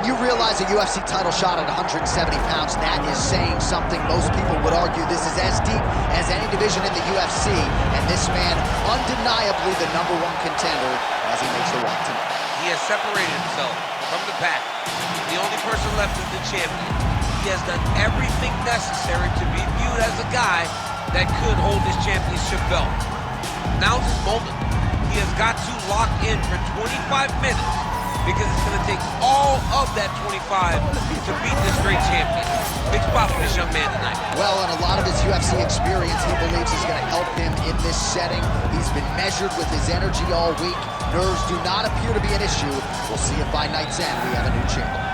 you realize a UFC title shot at 170 pounds, that is saying something. Most people would argue this is as deep as any division in the UFC, and this man, undeniably the #1 contender as he makes the walk tonight. He has separated himself from the pack. The only person left is the champion. He has done everything necessary to be viewed as a guy that could hold this championship belt. Now's his moment. He has got to lock in for 25 minutes because it's going to take all of that 25 to beat this great champion. Big spot for this young man tonight. Well, and a lot of his UFC experience he believes is going to help him in this setting. He's been measured with his energy all week. Nerves do not appear to be an issue. We'll see if by night's end we have a new champion.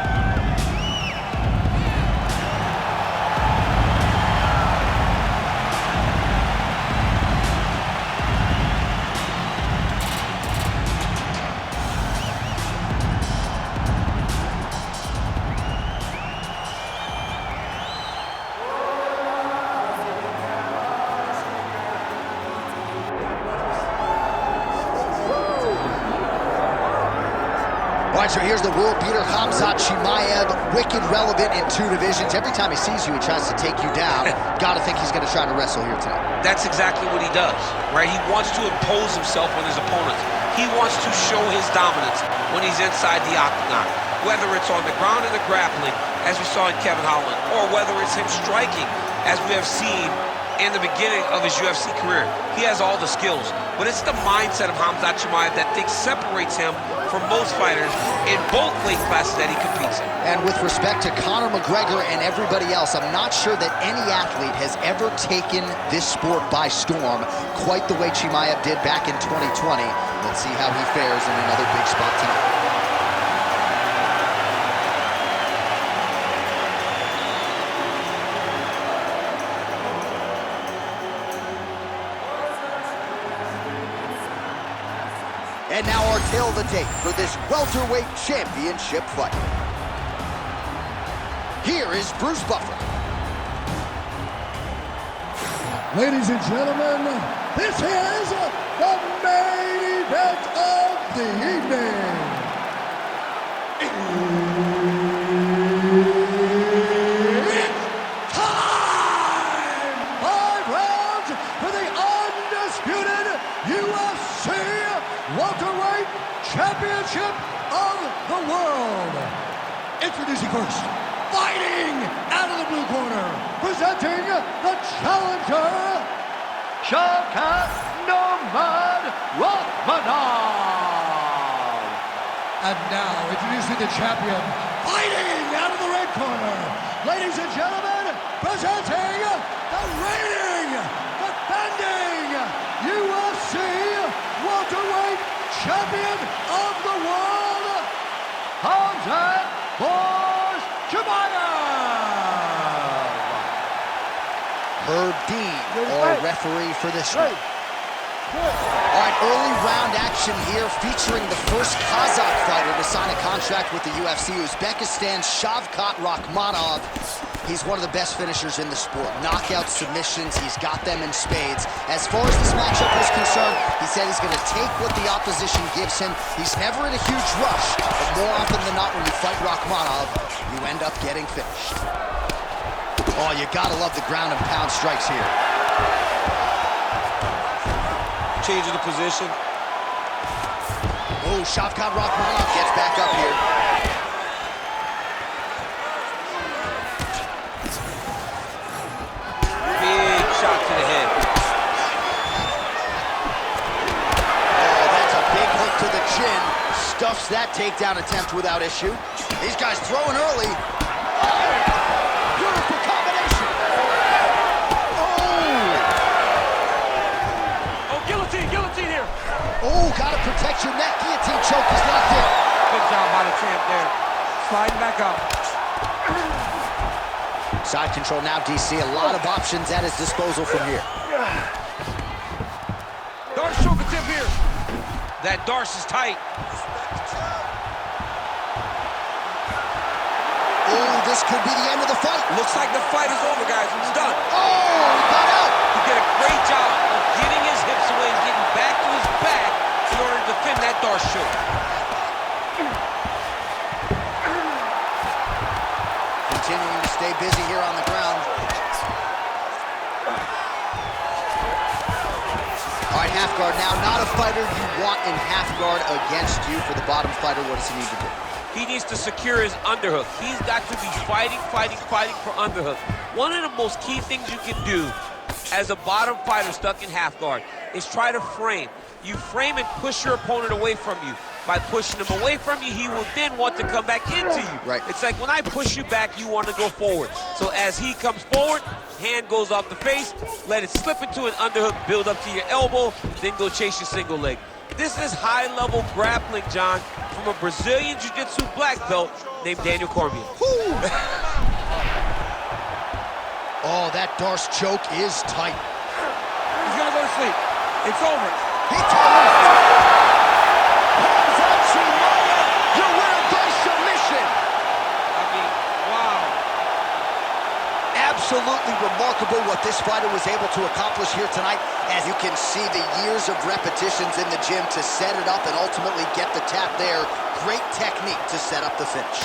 All right, so here's the world beater, Khamzat Chimaev, wicked relevant in 2 divisions. Every time he sees you, he tries to take you down. Gotta think he's gonna try to wrestle here tonight. That's exactly what he does, right? He wants to impose himself on his opponents. He wants to show his dominance when he's inside the octagon, whether it's on the ground in the grappling, as we saw in Kevin Holland, or whether it's him striking, as we have seen in the beginning of his UFC career. He has all the skills, but it's the mindset of Khamzat Chimaev that separates him from most fighters in both weight classes that he competes in. And with respect to Conor McGregor and everybody else, I'm not sure that any athlete has ever taken this sport by storm quite the way Chimaev did back in 2020. Let's see how he fares in another big spot tonight. And now our tale of the tape for this welterweight championship fight. Here is Bruce Buffer. Ladies and gentlemen, this is the main event of the evening. It's time! 5 rounds for the undisputed UFC welterweight championship of the world. Introducing first, fighting out of the blue corner, presenting the challenger, Shavkat Rakhmonov. And now, introducing the champion, fighting out of the red corner, ladies and gentlemen, presenting the reigning, defending UFC welterweight champion of the world, Khamzat Chimaev. Herb Dean, our referee for this one. All right, early round action here featuring the first Kazakh fighter to sign a contract with the UFC, Uzbekistan's Shavkat Rakhmonov. He's one of the best finishers in the sport. Knockout submissions, he's got them in spades. As far as this matchup is concerned, he said he's going to take what the opposition gives him. He's never in a huge rush, but more often than not when you fight Rakhmonov, you end up getting finished. Oh, you gotta love the ground and pound strikes here. Changing the position. Oh, Shavkat Rakhmonov gets back up here. Big shot to the head. Oh, that's a big hook to the chin. Stuffs that takedown attempt without issue. These guys throwing early. Beautiful combination. Oh, guillotine here. Oh, gotta protect your neck. Guillotine choke is locked in. Good job by the champ there. Sliding back up. Side control now, DC. A lot of options at his disposal from here. Darce choke attempt here. That Darce is tight. Oh, this could be the end of the fight. Looks like the fight is over, guys. It's done. Oh, he got out. He did a great job of getting his hips away and getting back to his back in order to defend that Darce choke. stay busy here on the ground. All right, half guard now. Not a fighter you want in half guard against you. For the bottom fighter, what does he need to do? He needs to secure his underhook. He's got to be fighting for underhook. One of the most key things you can do as a bottom fighter stuck in half guard is try to frame. You frame and push your opponent away from you. By pushing him away from you, he will then want to come back into you. Right. It's like when I push you back, you want to go forward. So as he comes forward, hand goes off the face, let it slip into an underhook, build up to your elbow, then go chase your single leg. This is high-level grappling, John, from a Brazilian Jiu-Jitsu black belt named Daniel Cormier. Oh, that Darce choke is tight. He's gonna go to sleep. It's over. He Khamzat Chimaev, your winner by submission. I mean, wow. Absolutely remarkable what this fighter was able to accomplish here tonight. As you can see, the years of repetitions in the gym to set it up and ultimately get the tap there. Great technique to set up the finish.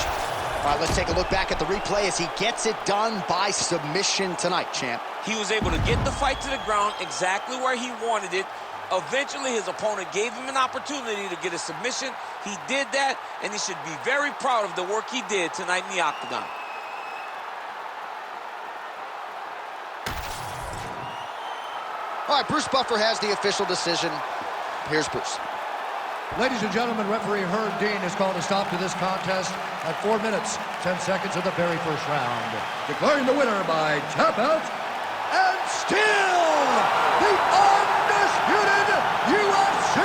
All right, let's take a look back at the replay as he gets it done by submission tonight, champ. He was able to get the fight to the ground exactly where he wanted it. Eventually, his opponent gave him an opportunity to get a submission. He did that, and he should be very proud of the work he did tonight in the octagon. All right, Bruce Buffer has the official decision. Here's Bruce. Ladies and gentlemen, referee Herb Dean has called a stop to this contest at 4 minutes, 10 seconds of the very first round. Declaring the winner by tap out, and still the undisputed UFC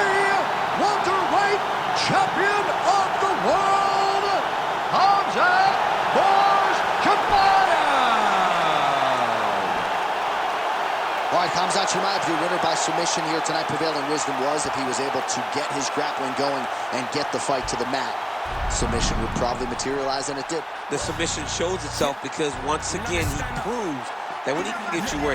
welterweight champion of the world, Khamzat Chimaev. All right, Khamzat Chimaev, your winner by submission here tonight. Prevailing wisdom was if he was able to get his grappling going and get the fight to the mat, submission would probably materialize, and it did. The submission shows itself because, once again, he proves that when he can get you where